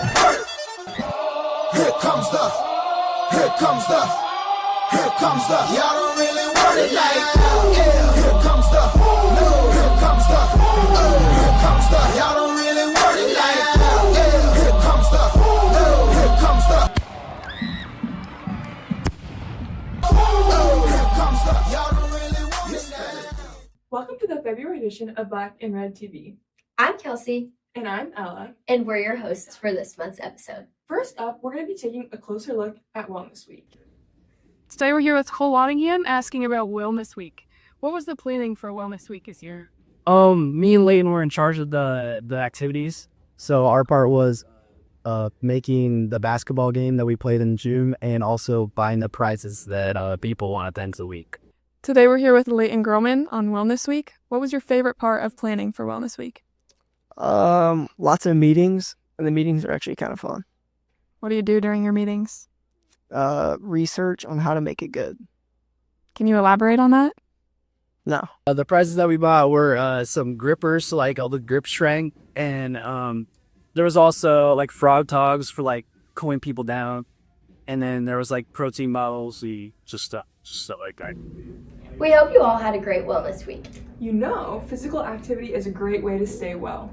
Here comes the, here comes the, here comes the. Y'all don't really want it like that. Yeah. Here comes the, no. Here comes the, here comes the. Y'all don't really want it like that. Yeah. Here comes the, no. Here comes the, here comes the. Y'all don't really want it like that. Welcome to the February edition of Black and Red TV. I'm Kelsey, And I'm Ella. and we're your hosts for this month's episode. First up, we're going to be taking a closer look at Wellness Week. Today we're here with Cole Waddingham asking about Wellness Week. What was the planning for Wellness Week this year? Me and Leighton were in charge of the activities. So our part was making the basketball game that we played in June and also buying the prizes that people want at the end of the week. Today we're here with Leighton Groman on Wellness Week. What was your favorite part of planning for Wellness Week? Lots of meetings, and the meetings are actually kind of fun. What do you do during your meetings? Research on how to make it good. Can you elaborate on that? No. The prizes that we bought were some grippers, so like all the grip strength, and there was also like frog togs for like cooling people down, and then there was like protein bottles, just stuff like that. We hope you all had a great Wellness Week. You know, physical activity is a great way to stay well.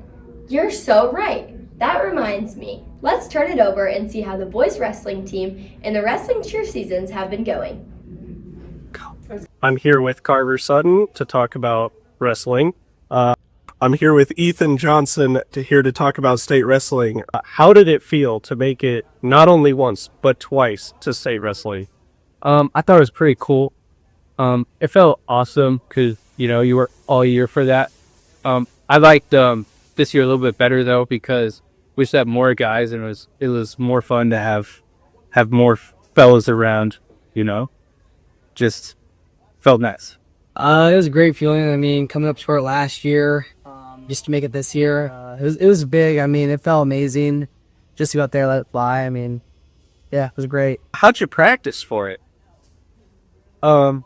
You're so right. That reminds me. Let's turn it over and see how the boys wrestling team and the wrestling cheer seasons have been going. I'm here with Carver Sutton to talk about wrestling. I'm here with Ethan Johnson to talk about state wrestling. How did it feel to make it not only once, but twice to state wrestling? I thought it was pretty cool. It felt awesome because, you work all year for that. I liked this year a little bit better though because we just had more guys and it was more fun to have more fellas around, just felt nice. It was a great feeling. I mean, coming up short last year, just to make it this year, it was big. I mean, it felt amazing. Just to go out there, let it fly. I mean, yeah, it was great. How'd you practice for it? Now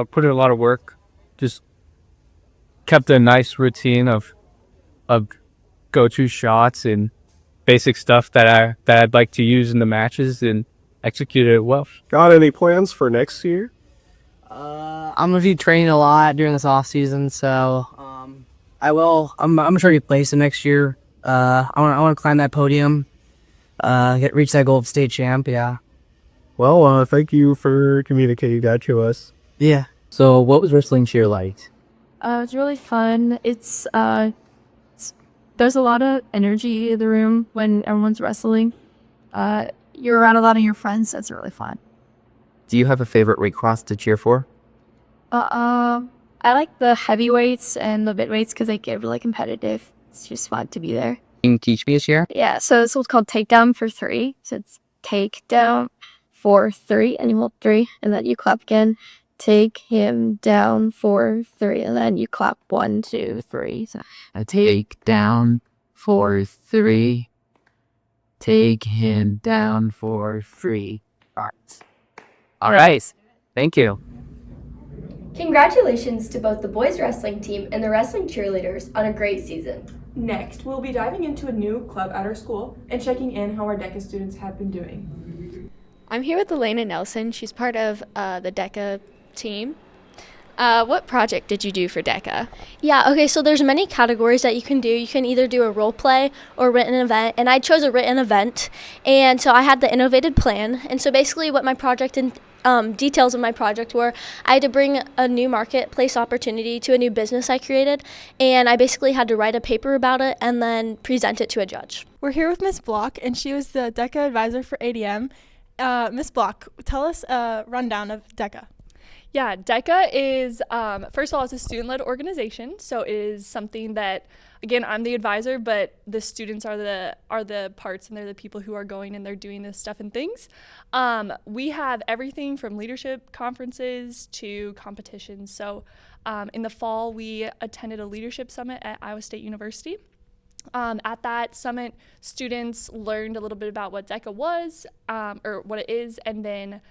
put in a lot of work. Just kept a nice routine of go-to shots and basic stuff that I'd like to use in the matches and executed it well. Got any plans for next year? I'm gonna be training a lot during this off season, so I will. I'm gonna try to get placed in next year. I want to climb that podium, reach that goal of state champ. Yeah. Well, thank you for communicating that to us. Yeah. So what was wrestling cheer like? It was really fun. There's a lot of energy in the room when everyone's wrestling. You're around a lot of your friends. That's really fun. Do you have a favorite weight class to cheer for? I like the heavyweights and the midweights because they get really competitive. It's just fun to be there. Can you teach me a cheer? Yeah, so this one's called Takedown for 3. So it's takedown for 3, and you hold 3, and then you clap again. Take him down for 3, and then you clap 1, 2, 3. So Take down for 3. Take him down for 3. All right. Thank you. Congratulations to both the boys wrestling team and the wrestling cheerleaders on a great season. Next, we'll be diving into a new club at our school and checking in how our DECA students have been doing. I'm here with Elena Nelson. She's part of the DECA team. What project did you do for DECA? Yeah, okay, so there's many categories that you can do. You can either do a role play or a written event, and I chose a written event, and so I had the innovated plan. And so basically what my project and details of my project were, I had to bring a new marketplace opportunity to a new business I created, and I basically had to write a paper about it and then present it to a judge. We're here with Miss Block, and she was the DECA advisor for ADM. Miss Block, tell us a rundown of DECA. Yeah, DECA is, first of all, it's a student-led organization, so it is something that, again, I'm the advisor, but the students are the parts, and they're the people who are going and they're doing this stuff and things. We have everything from leadership conferences to competitions. So in the fall, we attended a leadership summit at Iowa State University. At that summit, students learned a little bit about what DECA was, or what it is, and then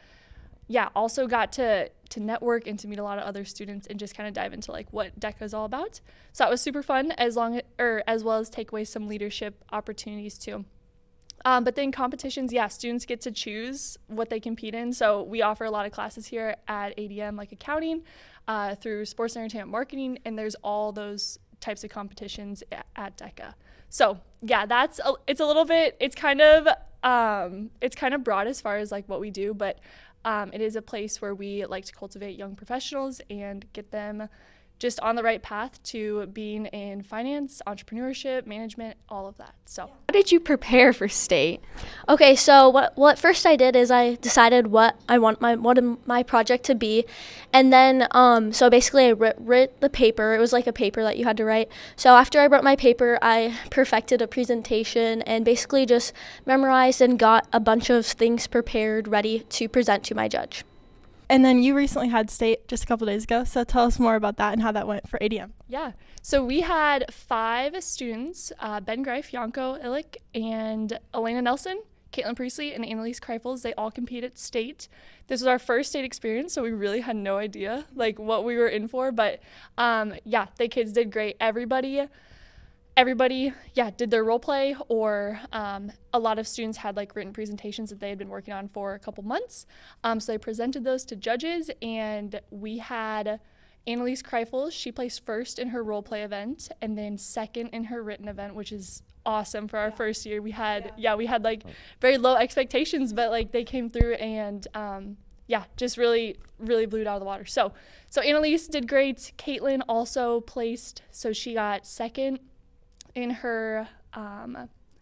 also got to network and to meet a lot of other students and just kind of dive into like what DECA is all about. So that was super fun, as well as take away some leadership opportunities too. But then competitions, yeah, students get to choose what they compete in. So we offer a lot of classes here at ADM, like accounting, through sports and entertainment marketing, and there's all those types of competitions at DECA. So yeah, it's a little bit, it's kind of broad as far as like what we do, but it is a place where we like to cultivate young professionals and get them just on the right path to being in finance, entrepreneurship, management, all of that. So How did you prepare for state? Okay, so what first I did is I decided what my project to be, and then so basically I wrote the paper. It was like a paper that you had to write. So after I wrote my paper, I perfected a presentation and basically just memorized and got a bunch of things prepared, ready to present to my judge. And then you recently had state just a couple days ago, so tell us more about that and how that went for ADM. yeah, so we had 5 students, Ben Greif, Yanko Illick, and Elena Nelson, Caitlin Priestley, and Annalise Kreifels. They all compete at state. This was our first state experience, so we really had no idea like what we were in for, but yeah, the kids did great. Everybody, yeah, did their role play, or a lot of students had like written presentations that they had been working on for a couple months. So they presented those to judges, and we had Annalise Kreifels. She placed first in her role play event and then second in her written event, which is awesome for our first year. We had like very low expectations, but like they came through and yeah, just really blew it out of the water. So Annalise did great. Caitlin also placed, so she got second in her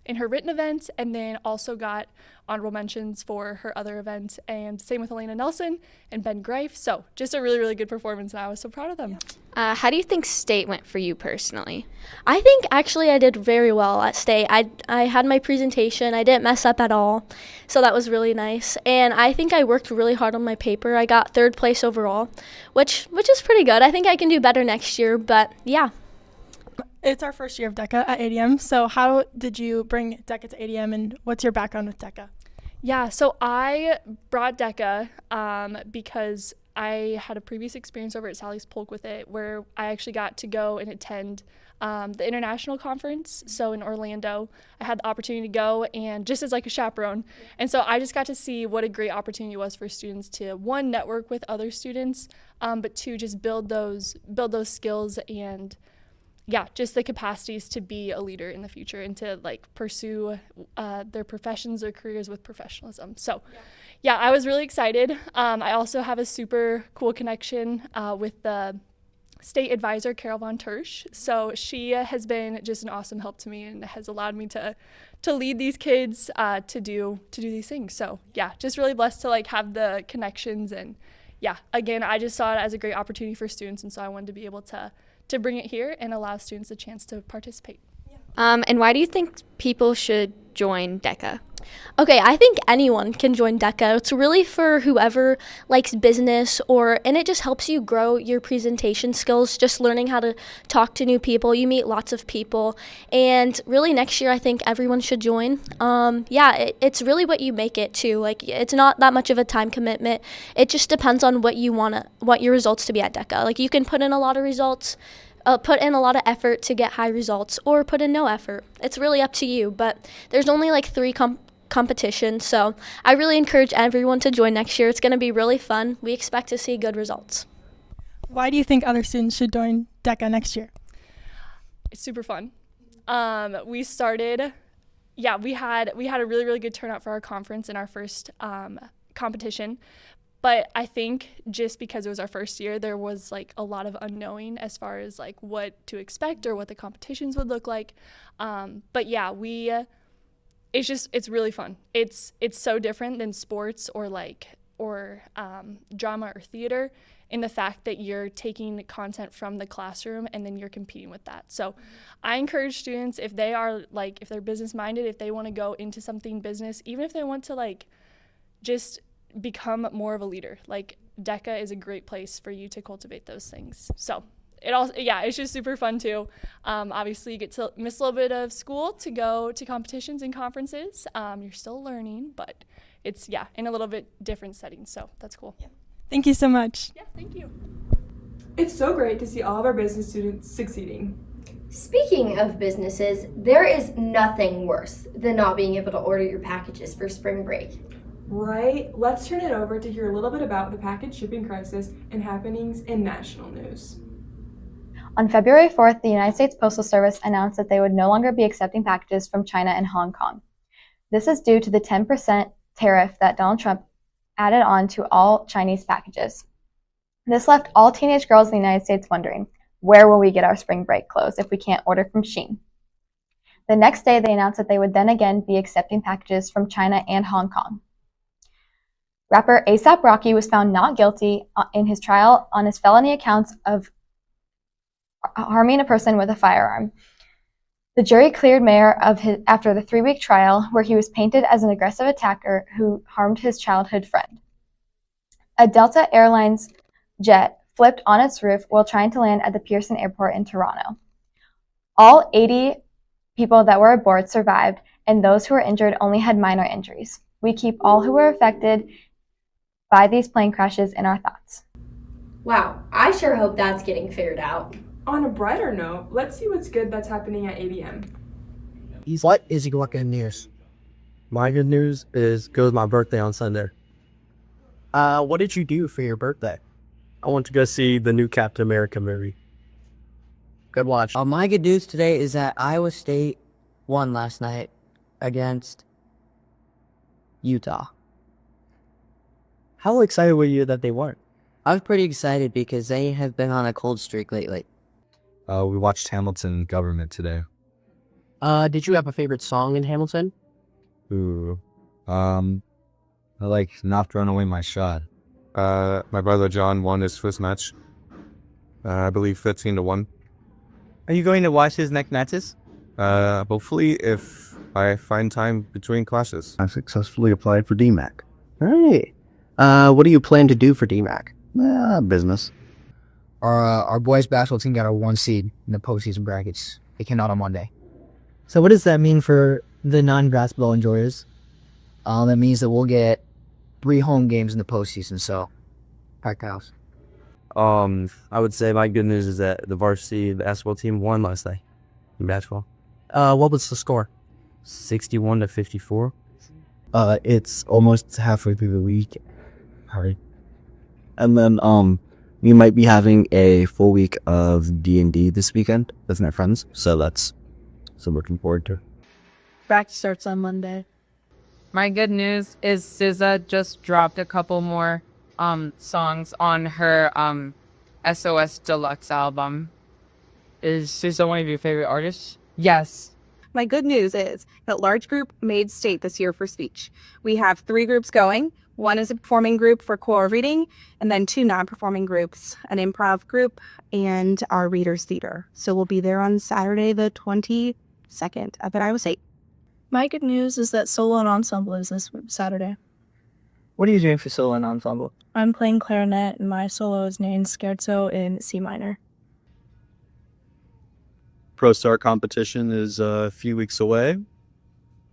written event, and then also got honorable mentions for her other event, and same with Elena Nelson and Ben Greif. So just a really good performance, and I was so proud of them. How do you think state went for you personally? I think actually I did very well at state. I had my presentation. I didn't mess up at all, so that was really nice. And I think I worked really hard on my paper. I got 3rd place overall, which is pretty good. I think I can do better next year, but yeah. It's our first year of DECA at ADM, so how did you bring DECA to ADM, and what's your background with DECA? Yeah, so I brought DECA because I had a previous experience over at Sally's Polk with it, where I actually got to go and attend the international conference. So in Orlando, I had the opportunity to go, and just as like a chaperone. And so I just got to see what a great opportunity it was for students to, 1, network with other students, but 2, just build those skills and yeah, just the capacities to be a leader in the future and to like pursue their professions or careers with professionalism. So yeah, I was really excited. I also have a super cool connection with the state advisor, Carol Von Tersch. So she has been just an awesome help to me and has allowed me to lead these kids to do these things. So yeah, just really blessed to like have the connections, and yeah, again, I just saw it as a great opportunity for students, and so I wanted to be able to bring it here and allow students a chance to participate. And why do you think people should join DECA? Okay, I think anyone can join DECA. It's really for whoever likes business, and it just helps you grow your presentation skills, just learning how to talk to new people. You meet lots of people, and really next year I think everyone should join. It's really what you make it too. Like, it's not that much of a time commitment. It just depends on what your results to be at DECA. Like, you can put in a lot of results, put in a lot of effort to get high results, or put in no effort. It's really up to you, but there's only like 3 competitions, so I really encourage everyone to join next year. It's going to be really fun. We expect to see good results. Why do you think other students should join DECA next year? It's super fun. We started, we had a really good turnout for our conference in our first competition. But I think just because it was our first year, there was like a lot of unknowing as far as like what to expect or what the competitions would look like. But yeah, it's really fun. It's so different than sports or drama or theater, in the fact that you're taking content from the classroom and then you're competing with that. So I encourage students, if they're business minded, if they want to go into something business, even if they want to like just become more of a leader, like DECA is a great place for you to cultivate those things. So it's just super fun too. Obviously you get to miss a little bit of school to go to competitions and conferences. You're still learning, but it's in a little bit different setting. So that's cool. Yeah. Thank you so much. Yeah, thank you. It's so great to see all of our business students succeeding. Speaking of businesses, there is nothing worse than not being able to order your packages for spring break. Right? Let's turn it over to hear a little bit about the package shipping crisis and happenings in national news. On February 4th, the United States Postal Service announced that they would no longer be accepting packages from China and Hong Kong. This is due to the 10% tariff that Donald Trump added on to all Chinese packages. This left all teenage girls in the United States wondering, where will we get our spring break clothes if we can't order from Shein? The next day, they announced that they would then again be accepting packages from China and Hong Kong. Rapper A$AP Rocky was found not guilty in his trial on his felony accounts of harming a person with a firearm. The jury cleared Mayer after the 3-week trial, where he was painted as an aggressive attacker who harmed his childhood friend. A Delta Airlines jet flipped on its roof while trying to land at the Pearson Airport in Toronto. All 80 people that were aboard survived, and those who were injured only had minor injuries. We keep all who were affected by these plane crashes in our thoughts. Wow, I sure hope that's getting figured out. On a brighter note, let's see what's good that's happening at ADM. What is your good news? My good news is it was my birthday on Sunday. What did you do for your birthday? I went to go see the new Captain America movie. Good watch. My good news today is that Iowa State won last night against Utah. How excited were you that they won? I was pretty excited because they have been on a cold streak lately. We watched Hamilton Government today. Did you have a favorite song in Hamilton? Ooh. I like Not Throwing Away My Shot. My brother John won his first match. I believe 15-1. Are you going to watch his next matches? Hopefully if I find time between classes. I successfully applied for DMAC. All right. What do you plan to do for DMAC? Business. Our boys basketball team got a 1 seed in the postseason brackets. They came out on Monday. So what does that mean for the non-basketball enjoyers? That means that we'll get 3 home games in the postseason, so packed house. I would say my good news is that the varsity basketball team won last night in basketball. What was the score? 61-54. It's almost halfway through the week. Hurry. And then, we might be having a full week of D&D this weekend with my friends, so that's something looking forward to. Practice starts on Monday. My good news is SZA just dropped a couple more songs on her SOS Deluxe album. Is SZA one of your favorite artists? Yes. My good news is that Large Group made state this year for speech. We have 3 groups going. One is a performing group for choral reading, and then 2 non-performing groups, an improv group and our readers theater. So we'll be there on Saturday the 22nd up at Iowa State. My good news is that solo and ensemble is this Saturday. What are you doing for solo and ensemble? I'm playing clarinet, and my solo is named Scherzo in C minor. Pro Star competition is a few weeks away.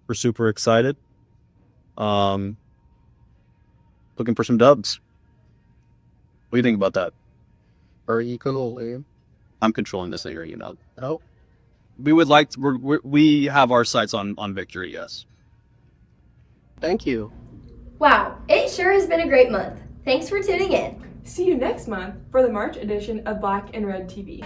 We're super excited. Looking for some dubs. What do you think about that? Are you controlling? I'm controlling this area, you know. Oh. We would like to, we have our sights on victory, yes. Thank you. Wow, it sure has been a great month. Thanks for tuning in. See you next month for the March edition of Black and Red TV.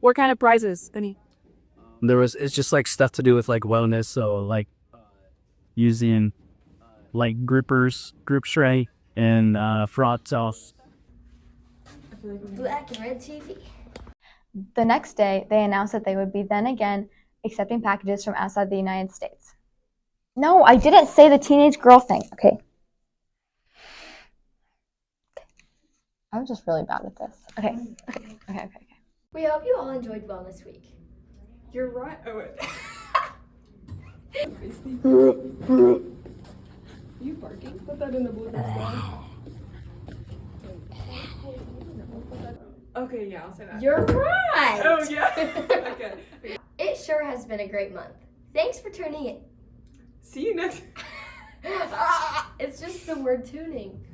What kind of prizes, Benny? It's just like stuff to do with like wellness, so like using like grippers, grip tray, and fraud sauce. Black and Red TV. The next day, they announced that they would be then again accepting packages from outside the United States. No, I didn't say the teenage girl thing. Okay. I'm just really bad at this. Okay. We hope you all enjoyed Wellness Week. You're right. Oh, wait. You barking? Put that in the blue box. Okay, yeah, I'll say that. You're right! Oh, yeah. Okay. It sure has been a great month. Thanks for tuning in. See you next. It's just the word tuning.